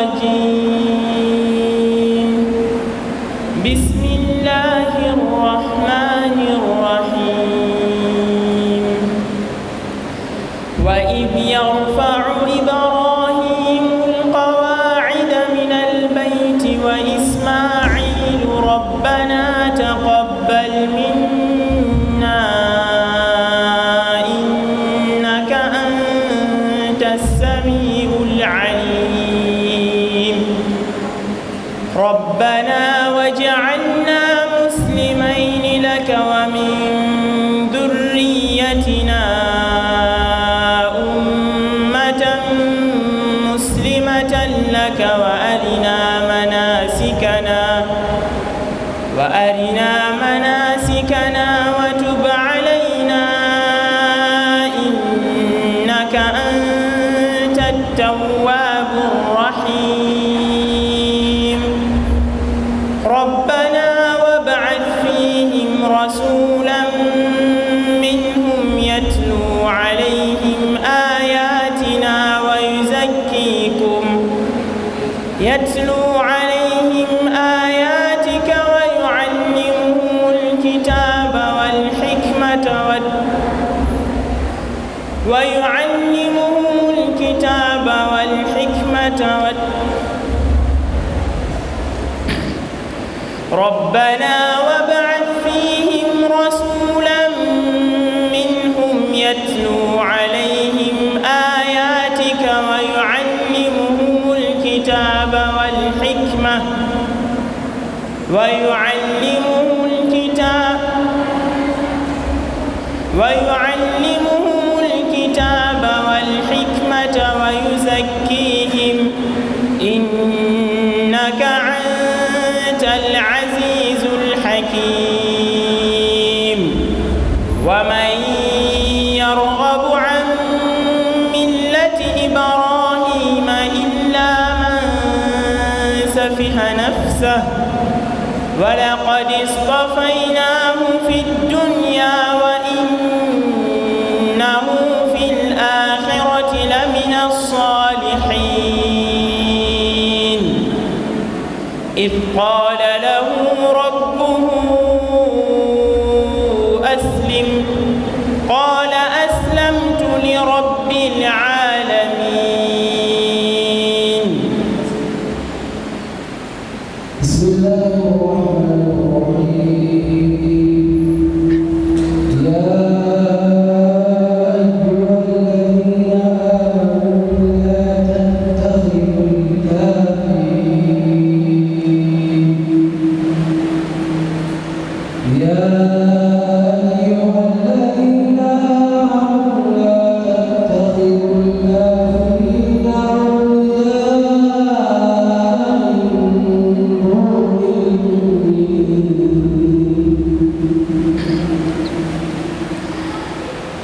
الرجيم. بسم الله الرحمن الرحيم. وإذ يرفع إبراهيم القواعد من البيت وإسماعيل ربنا تقبل منا إنك أنت السميع العليم. ربنا واجعلنا مسلمين لك ومن ذريتنا أمة مسلمة لك وأرنا مناسكنا وتب علينا إنك أنت التواب الرحيم. ربنا وابعث فيهم رسولا منهم يتلو عليهم آياتنا ويعلمهم الكتاب والحكمة ربنا وابعث فيهم رسولا منهم يتلو عليهم آياتك ويعلمهم الكتاب والحكمة ويزكيهم إنك أنت العزيز الحكيم. ومن يرغب عن ملة إبراهيم إلا من سفه نفسه ولقد اصطفيناه في الدنيا وإنه في الآخرة لمن الصالحين. إذ قال له ربه أسلم قال أسلمت لرب العالمين. بسم الله الرحمن الرحيم. يا أيها الذين آمنوا لا تتخذوا الكافرين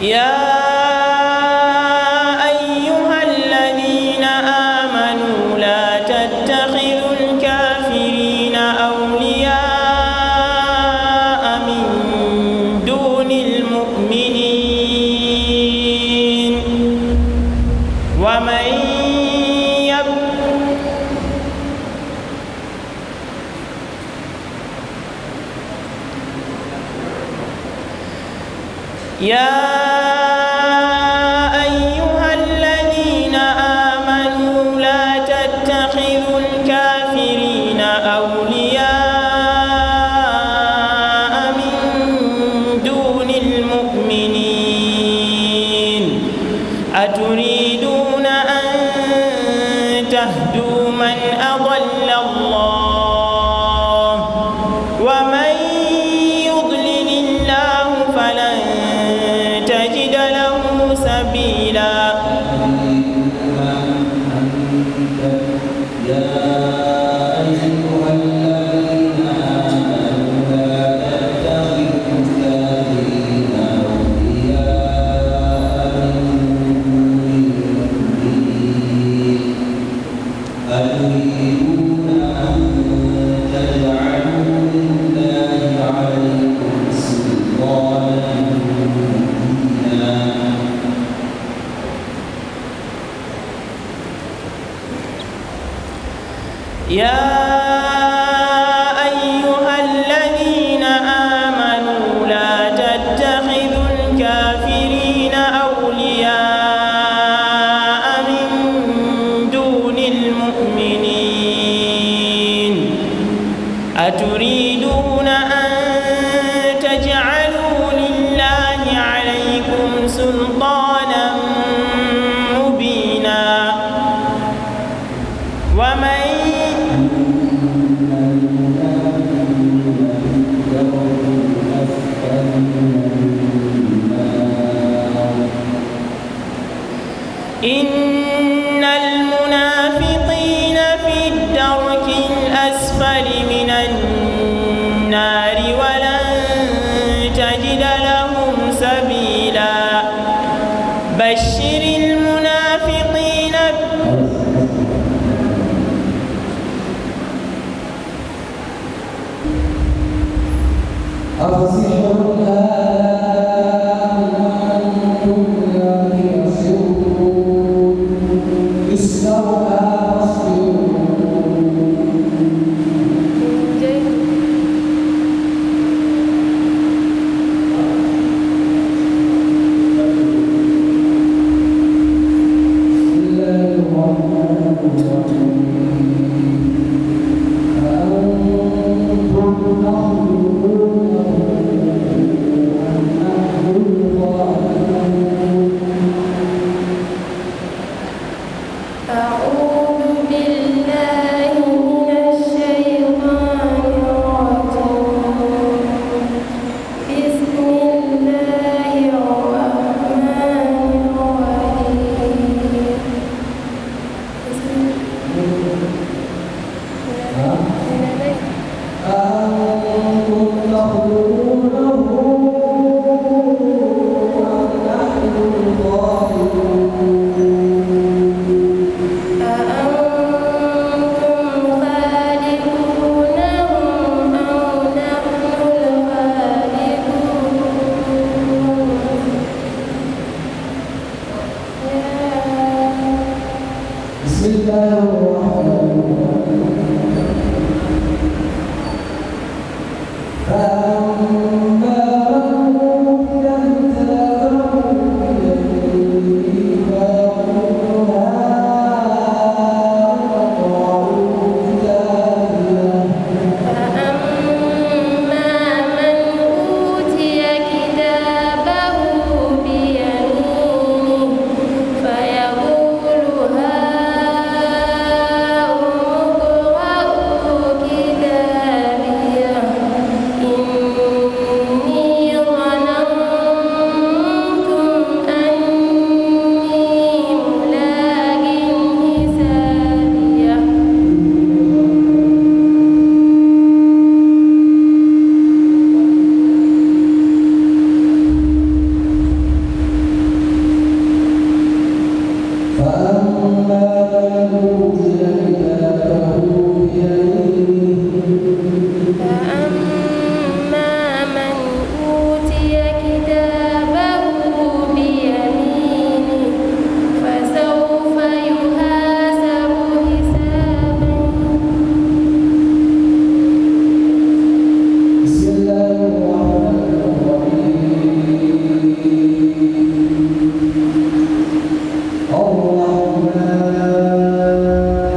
يا أيها الذين آمنوا لا تتخذوا الكافرين أولياء من دون المؤمنين ومن يا أيها الذين آمنوا لا تتخذوا الكافرين أولياء من دون المؤمنين أتريدون أن تهدوا من أضل الله ومن يضلل الله فلن تجد له سبيلا. أتريدون يا أيها الذين آمنوا لا تتخذوا الكافرين أولياء من دون المؤمنين أتريدون أن تجعلوا لله عليكم سلطانا مبينا ومن إن المنافقين في الدرك الأسفل من النار ولن تجد لهم سبيلا بشر المنافقين أفسحر أنتم لا تبصرون اصلوها بسم الله الرحمن الرحيم الرحمن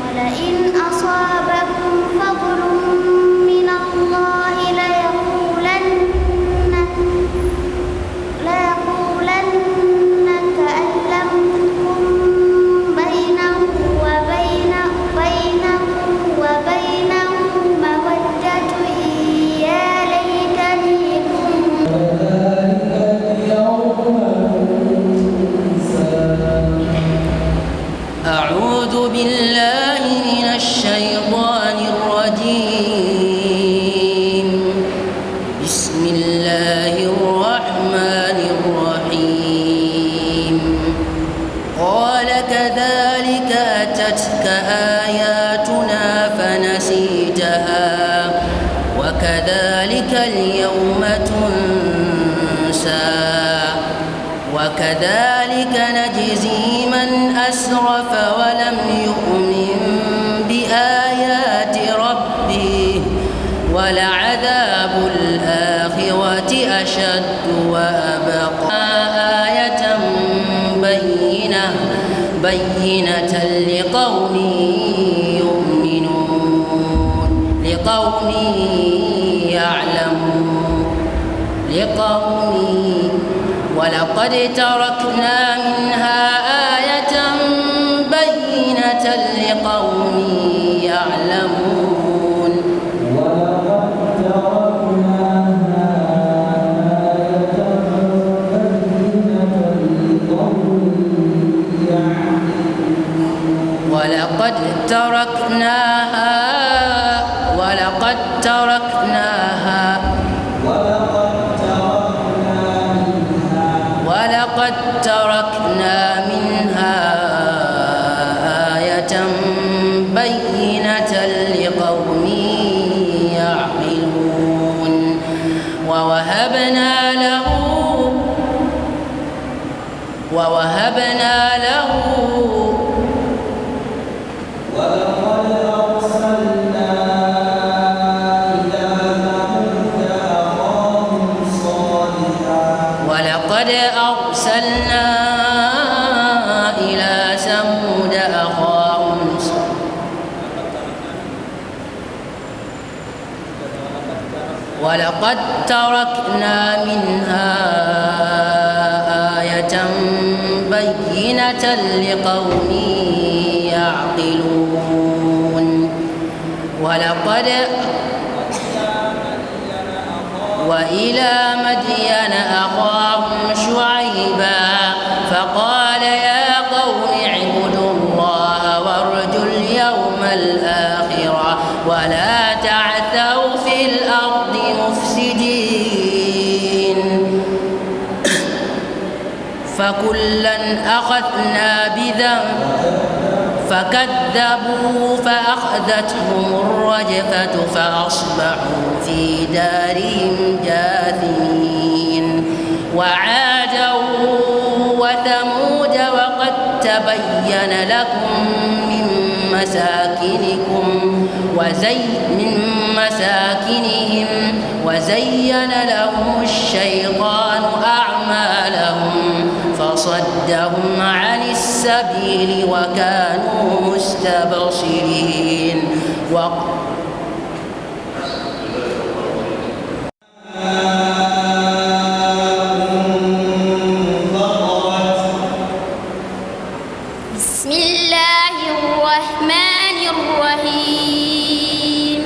ولئن أصابكم فضل من الله ليقولن كأن لم تكن بينه وبينه مودة يا ليتني كنت. أعوذ بالله من الشيطان الرجيم. بسم الله الرحمن الرحيم. قال كذلك أتتك آياتنا فنسيتها وكذلك اليوم تنسى وكذلك نجزي من أسرف ولم يؤمن بآيات ربه ولعذاب الآخرة أشد وأبقى. آية بينة لقوم يؤمنون لقوم يعلمون ولقد تركنا منها آية بينة لقوم يعلمون. ولقد تركنا منها آية بينة لقوم يعقلون. ووهبنا له ولقد أرسلنا إلى ثمود أخاهم ولقد تركنا منها آية بينة لقوم يعقلون. وإلى مدين أخاهم شعيبا فقال يا قوم اعبدوا الله وارجوا اليوم الآخر ولا تعثوا في الأرض مفسدين. فكلا أخذنا بذنبه فكذبوا فأخذتهم الرجفة فأصبحوا في دارهم جاثمين. وعادا وثمود وقد تبين لكم من مساكنهم وزين لهم الشيطان أعمالهم فصدهم عن السبيل وكانوا مستبصرين. بسم الله الرحمن الرحيم.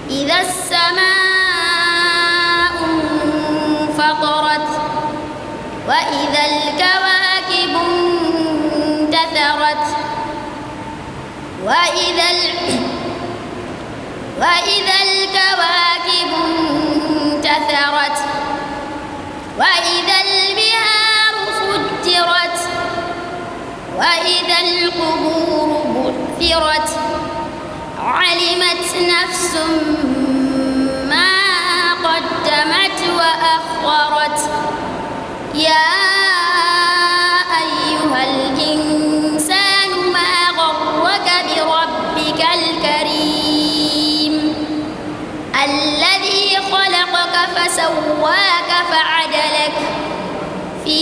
إذا السماء انفطرت وإذا الكواكب انتثرت وإذا الكواكب انتثرت وإذا البحار فجرت وإذا القبور بعثرت علمت نفس ما قدمت وأخرت. يا أيها الإنسان ما غرك بربك الكريم الذي خلقك فسواك فعدلك في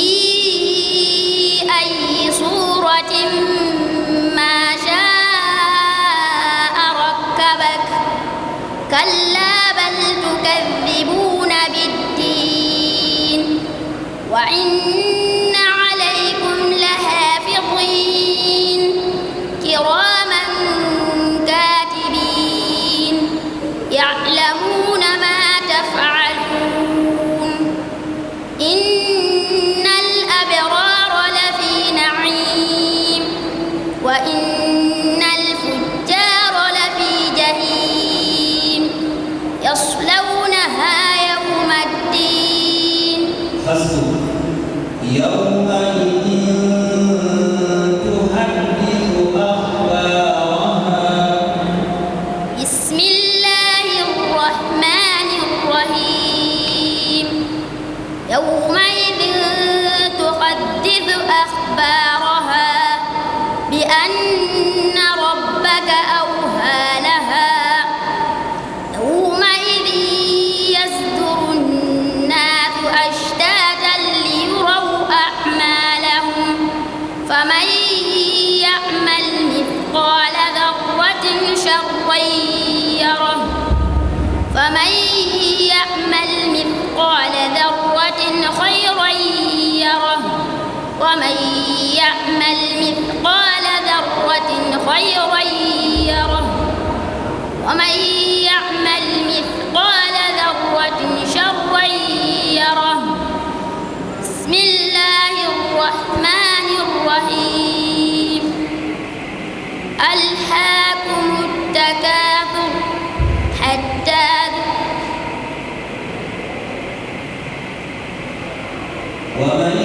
أي صورة ما شاء ركبك. كلا بل تكذبون بالدين وإن عليكم لحافظين كراما كاتبين يعلمون ما تفعلون. إن الأبرار لفي نعيم وإن الفجار لفي جحيم يصلونها يوم الدين. يومئذ تحدث أخبارها. بسم الله الرحمن الرحيم. يومئذ تحدث أخبارها بأن ربك أوحى لها. يومئذ يصدر الناس أشتاتا ليروا أعمالهم فمن يعمل مثقال ذرة شرا يره خيرا يره ومن يعمل مثقال ذرة خيرا يره ومن يعمل مثقال ذرة شرا يره. بسم الله الرحمن الرحيم. ألهاكم التكاثر حتى ومن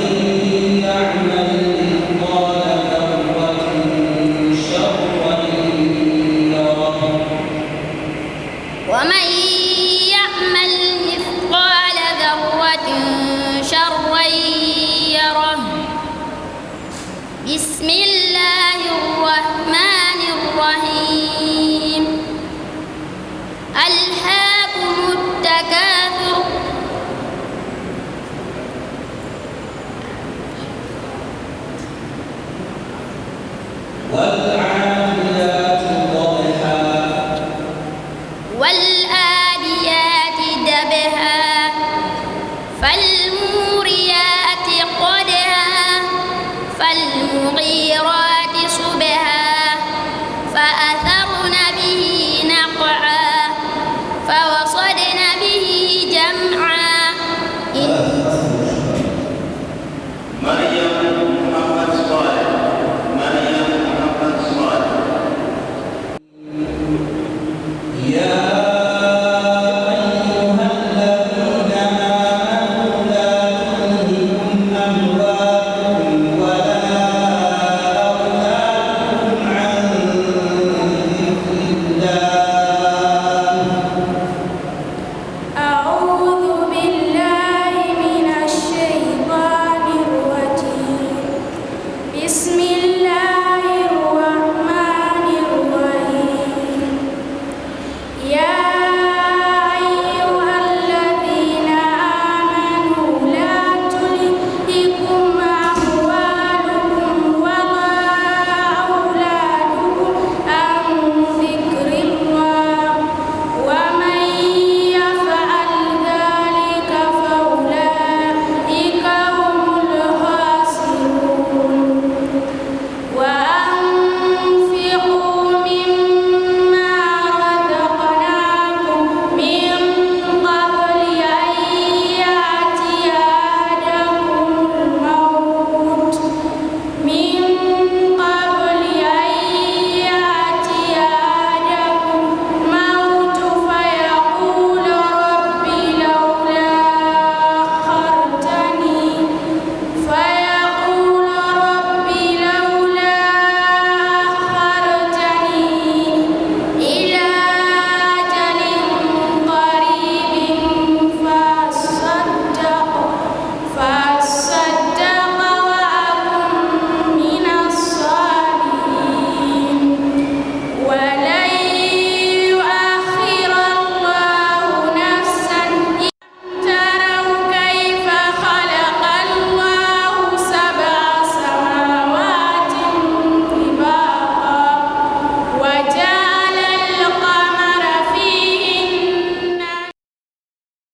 يعمل مثقال ذرة شرا يره ومن يعمل مثقال ذرة شرا يره. بسم الله الرحمن الرحيم. ألهاكم التكاثر والله